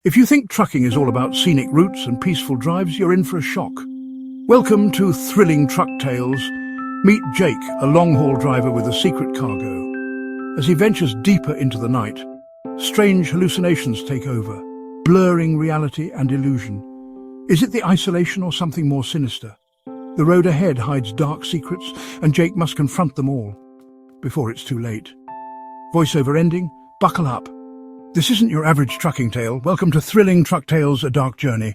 If you think trucking is all about scenic routes and peaceful drives, you're in for a shock. Welcome to Thrilling Truck Tales. Meet Jake, a long-haul driver with a secret cargo. As he ventures deeper into the night, strange hallucinations take over, blurring reality and illusion. Is it the isolation or something more sinister? The road ahead hides dark secrets, and Jake must confront them all before it's too late. Voiceover ending, buckle up. This isn't your average trucking tale. Welcome to Thrilling Truck Tales, A Dark Journey.